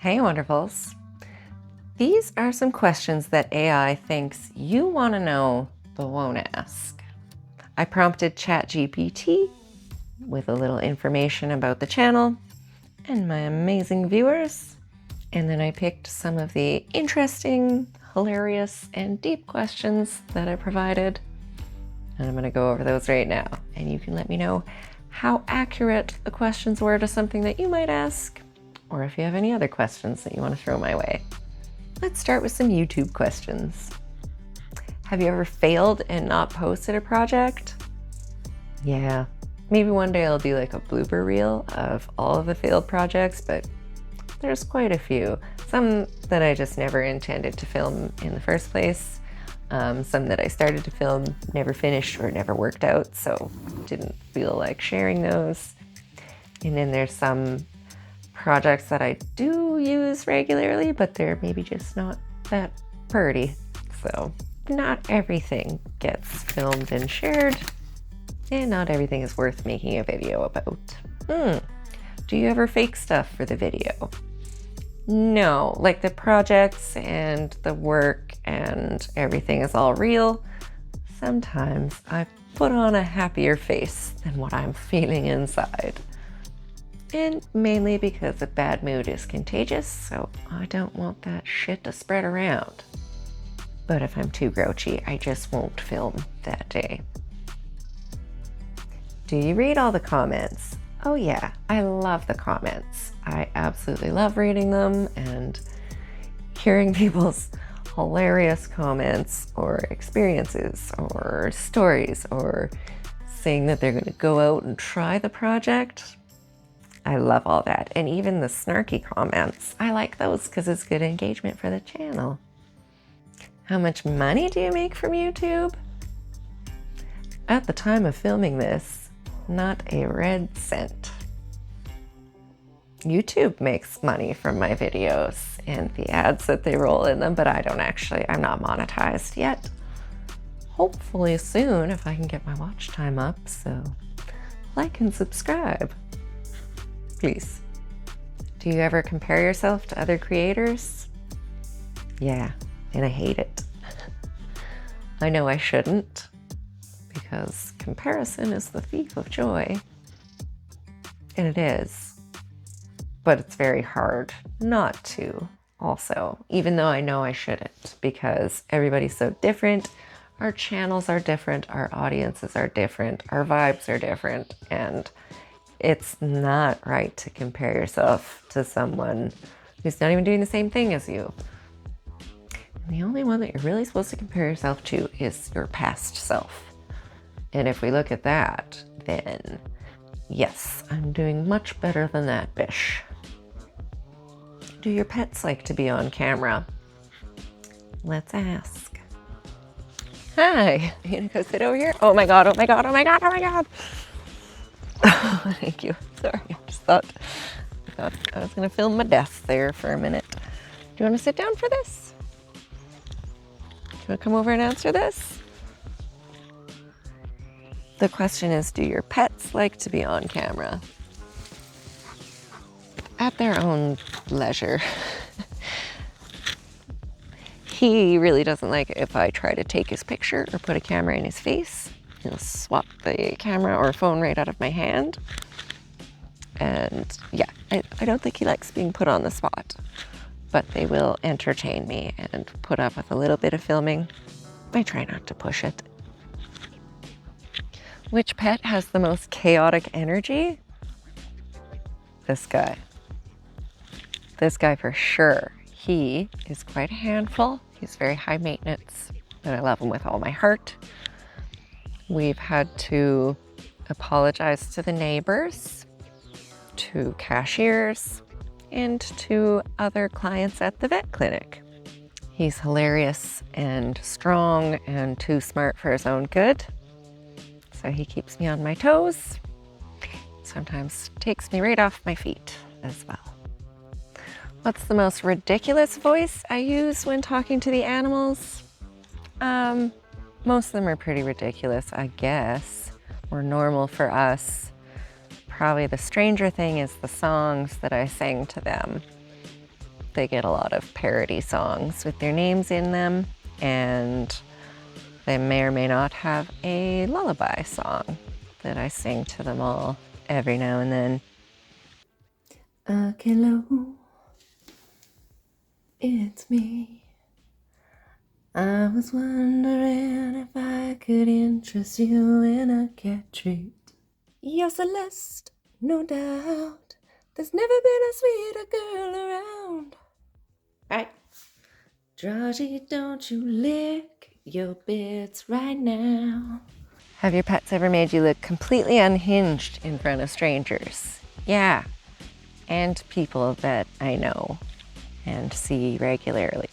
Hey, Wonderfuls. These are some questions that AI thinks you want to know but won't ask. I prompted ChatGPT with a little information about the channel and my amazing viewers, and then I picked some of the interesting, hilarious, and deep questions that I provided, and I'm going to go over those right now, and you can let me know how accurate the questions were to something that you might ask, or if you have any other questions that you want to throw my way. Let's start with some YouTube questions. Have you ever failed and not posted a project? Yeah, maybe one day I'll do like a blooper reel of all of the failed projects, but there's quite a few. Some that I just never intended to film in the first place. Some that I started to film, never finished or never worked out, so didn't feel like sharing those. And then there's some projects that I do use regularly, but they're maybe just not that pretty. So not everything gets filmed and shared, and not everything is worth making a video about. Do you ever fake stuff for the video? No, like the projects and the work and everything is all real. Sometimes I put on a happier face than what I'm feeling inside. And mainly because a bad mood is contagious, so I don't want that shit to spread around. But if I'm too grouchy, I just won't film that day. Do you read all the comments? Oh yeah, I love the comments. I absolutely love reading them and hearing people's hilarious comments or experiences or stories or saying that they're going to go out and try the project. I love all that. And even the snarky comments, I like those because it's good engagement for the channel. How much money do you make from YouTube? At the time of filming this, not a red cent. YouTube makes money from my videos and the ads that they roll in them, but I'm not monetized yet. Hopefully soon if I can get my watch time up, so like and subscribe. Please. Do you ever compare yourself to other creators? Yeah, and I hate it. I know I shouldn't, because comparison is the thief of joy. And it is. But it's very hard not to also, even though I know I shouldn't, because everybody's so different. Our channels are different, our audiences are different, our vibes are different, and it's not right to compare yourself to someone who's not even doing the same thing as you. And the only one that you're really supposed to compare yourself to is your past self. And if we look at that, then yes, I'm doing much better than that bish. Do your pets like to be on camera? Let's ask. Hi, you gonna go sit over here? Oh my God, oh my God, oh my God, oh my God. Thank you. Sorry, I just thought I was going to film my desk there for a minute. Do you want to sit down for this? Do you want to come over and answer this? The question is, do your pets like to be on camera? At their own leisure. He really doesn't like it if I try to take his picture or put a camera in his face. He'll swap the camera or phone right out of my hand. And yeah, I don't think he likes being put on the spot, but they will entertain me and put up with a little bit of filming. I try not to push it. Which pet has the most chaotic energy? This guy. This guy for sure. He is quite a handful. He's very high maintenance, but I love him with all my heart. We've had to apologize to the neighbors, to cashiers, and to other clients at the vet clinic. He's hilarious and strong and too smart for his own good. So he keeps me on my toes. Sometimes takes me right off my feet as well. What's the most ridiculous voice I use when talking to the animals? Most of them are pretty ridiculous, I guess, or normal for us. Probably the stranger thing is the songs that I sang to them. They get a lot of parody songs with their names in them, and they may or may not have a lullaby song that I sing to them all every now and then. Hello, it's me. I was wondering if I could interest you in a cat treat. You're Celeste, no doubt. There's never been a sweeter girl around. Right. Georgie, don't you lick your bits right now. Have your pets ever made you look completely unhinged in front of strangers? Yeah, and people that I know and see regularly.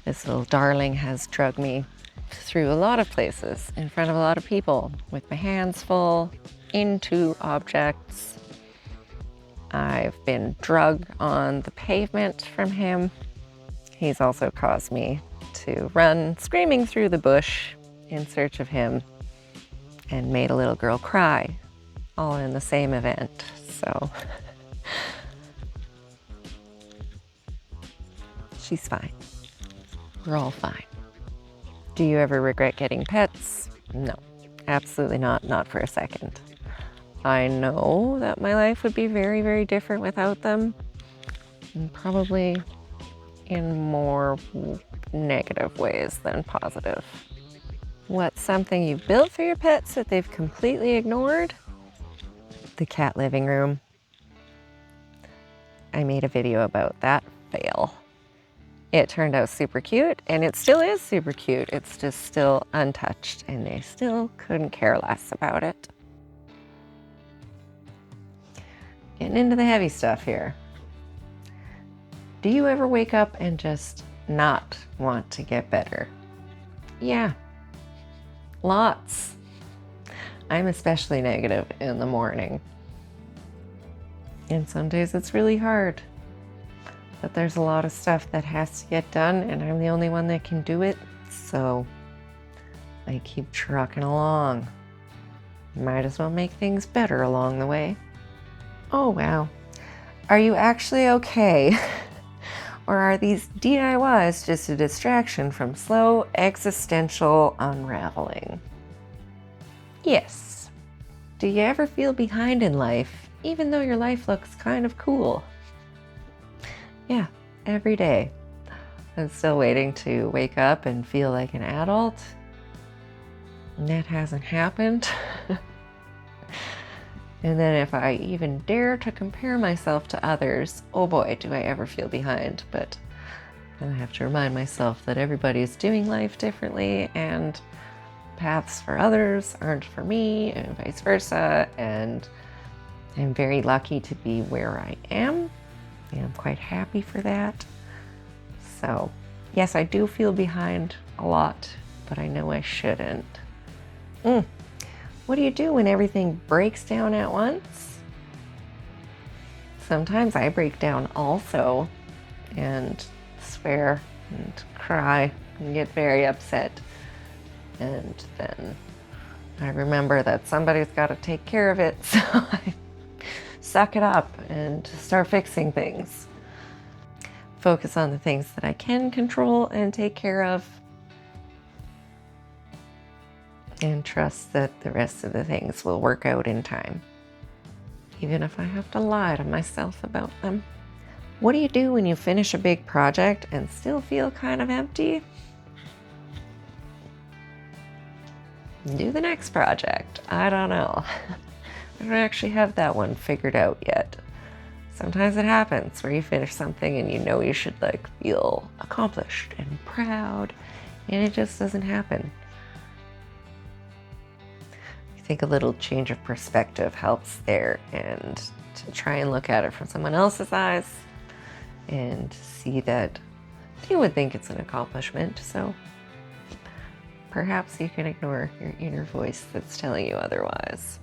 This little darling has drugged me through a lot of places, in front of a lot of people, with my hands full, into objects. I've been drugged on the pavement from him. He's also caused me to run screaming through the bush in search of him and made a little girl cry, all in the same event. So she's fine. We're all fine. Do you ever regret getting pets? No, absolutely not. Not for a second. I know that my life would be very, very different without them, and probably in more negative ways than positive. What's something you've built for your pets that they've completely ignored? The cat living room. I made a video about that fail. It turned out super cute, and it still is super cute. It's just still untouched, and they still couldn't care less about it. Getting into the heavy stuff here. Do you ever wake up and just not want to get better? Yeah, lots. I'm especially negative in the morning. And some days it's really hard. But there's a lot of stuff that has to get done, and I'm the only one that can do it. So I keep trucking along. Might as well make things better along the way. Oh, wow. Are you actually okay? Or are these DIYs just a distraction from slow existential unraveling? Yes. Do you ever feel behind in life, even though your life looks kind of cool? Yeah, every day. I'm still waiting to wake up and feel like an adult. And that hasn't happened. And then if I even dare to compare myself to others, oh boy, do I ever feel behind. But then I have to remind myself that everybody's doing life differently, and paths for others aren't for me, and vice versa. And I'm very lucky to be where I am, and I'm quite happy for that. So yes, I do feel behind a lot, but I know I shouldn't. What do you do when everything breaks down at once? Sometimes I break down also and swear and cry and get very upset. And then I remember that somebody's got to take care of it, so I suck it up and start fixing things. Focus on the things that I can control and take care of, and trust that the rest of the things will work out in time, even if I have to lie to myself about them. What do you do when you finish a big project and still feel kind of empty? Do the next project. I don't know. I don't actually have that one figured out yet. Sometimes it happens where you finish something and you know you should feel accomplished and proud, and it just doesn't happen. I think a little change of perspective helps there, and to try and look at it from someone else's eyes and see that you would think it's an accomplishment. So perhaps you can ignore your inner voice that's telling you otherwise.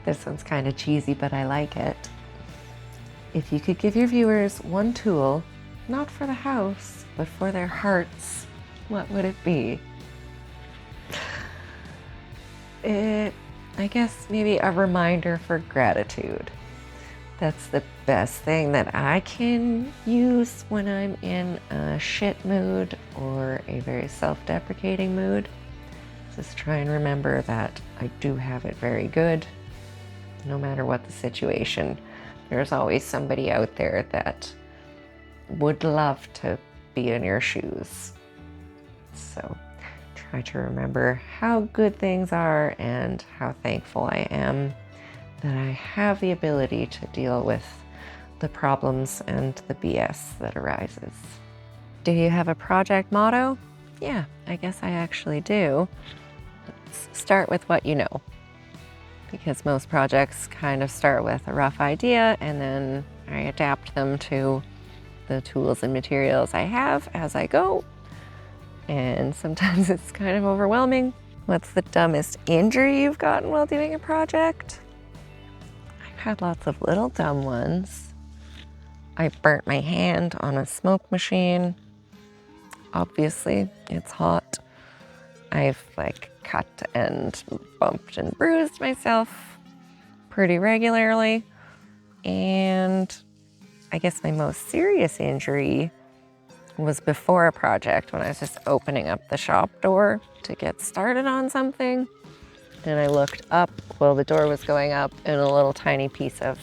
This one's kind of cheesy, but I like it. If you could give your viewers one tool, not for the house, but for their hearts, what would it be? I guess maybe a reminder for gratitude. That's the best thing that I can use when I'm in a shit mood or a very self-deprecating mood. Just try and remember that I do have it very good. No matter what the situation, there's always somebody out there that would love to be in your shoes. So try to remember how good things are and how thankful I am that I have the ability to deal with the problems and the BS that arises. Do you have a project motto? Yeah, I guess I actually do. Let's start with what you know, because most projects kind of start with a rough idea and then I adapt them to the tools and materials I have as I go. And sometimes it's kind of overwhelming. What's the dumbest injury you've gotten while doing a project? I've had lots of little dumb ones. I burnt my hand on a smoke machine. Obviously, it's hot. I've cut and bumped and bruised myself pretty regularly. And I guess my most serious injury was before a project when I was just opening up the shop door to get started on something. And I looked up while the door was going up and a little tiny piece of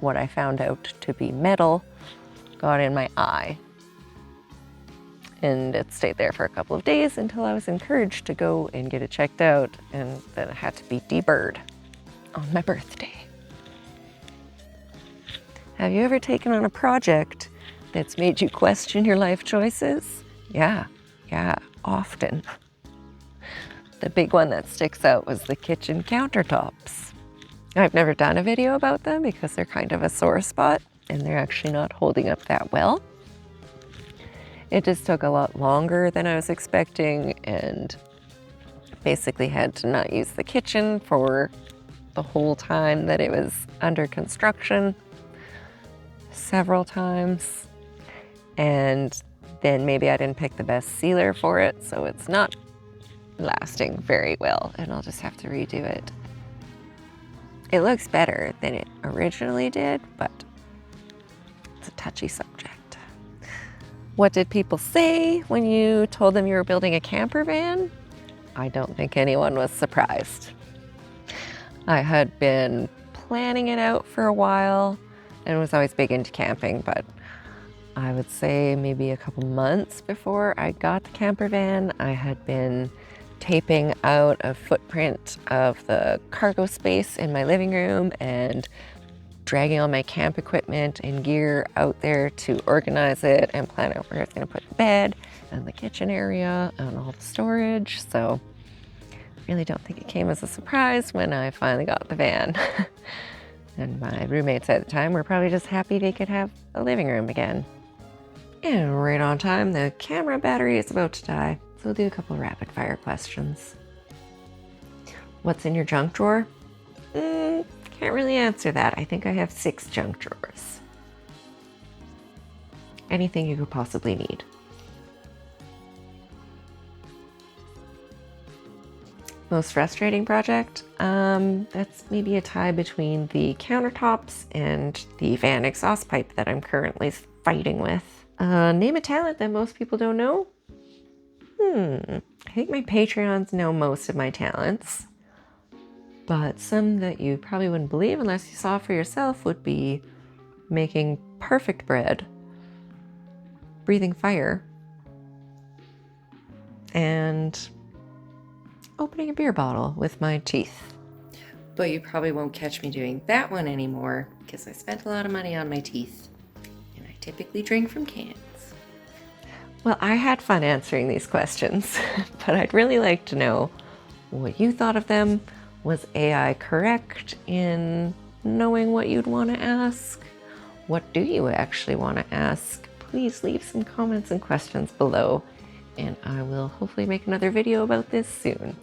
what I found out to be metal got in my eye. And it stayed there for a couple of days until I was encouraged to go and get it checked out, and then it had to be deburred on my birthday. Have you ever taken on a project that's made you question your life choices? Yeah, often. The big one that sticks out was the kitchen countertops. I've never done a video about them because they're kind of a sore spot and they're actually not holding up that well. It just took a lot longer than I was expecting and basically had to not use the kitchen for the whole time that it was under construction several times. And then maybe I didn't pick the best sealer for it, so it's not lasting very well and I'll just have to redo it. It looks better than it originally did, but it's a touchy subject. What did people say when you told them you were building a camper van? I don't think anyone was surprised. I had been planning it out for a while and was always big into camping, but I would say maybe a couple months before I got the camper van, I had been taping out a footprint of the cargo space in my living room and dragging all my camp equipment and gear out there to organize it and plan out where I was going to put the bed and the kitchen area and all the storage. So I really don't think it came as a surprise when I finally got the van. And my roommates at the time were probably just happy they could have a living room again. And right on time, the camera battery is about to die. So we'll do a couple rapid fire questions. What's in your junk drawer? Can't really answer that. I think I have 6 junk drawers. Anything you could possibly need. Most frustrating project? That's maybe a tie between the countertops and the van exhaust pipe that I'm currently fighting with. Name a talent that most people don't know? I think my Patreons know most of my talents, but some that you probably wouldn't believe unless you saw for yourself would be making perfect bread, breathing fire, and opening a beer bottle with my teeth. But you probably won't catch me doing that one anymore because I spent a lot of money on my teeth and I typically drink from cans. Well, I had fun answering these questions, but I'd really like to know what you thought of them. Was AI correct in knowing what you'd want to ask? What do you actually want to ask? Please leave some comments and questions below, and I will hopefully make another video about this soon.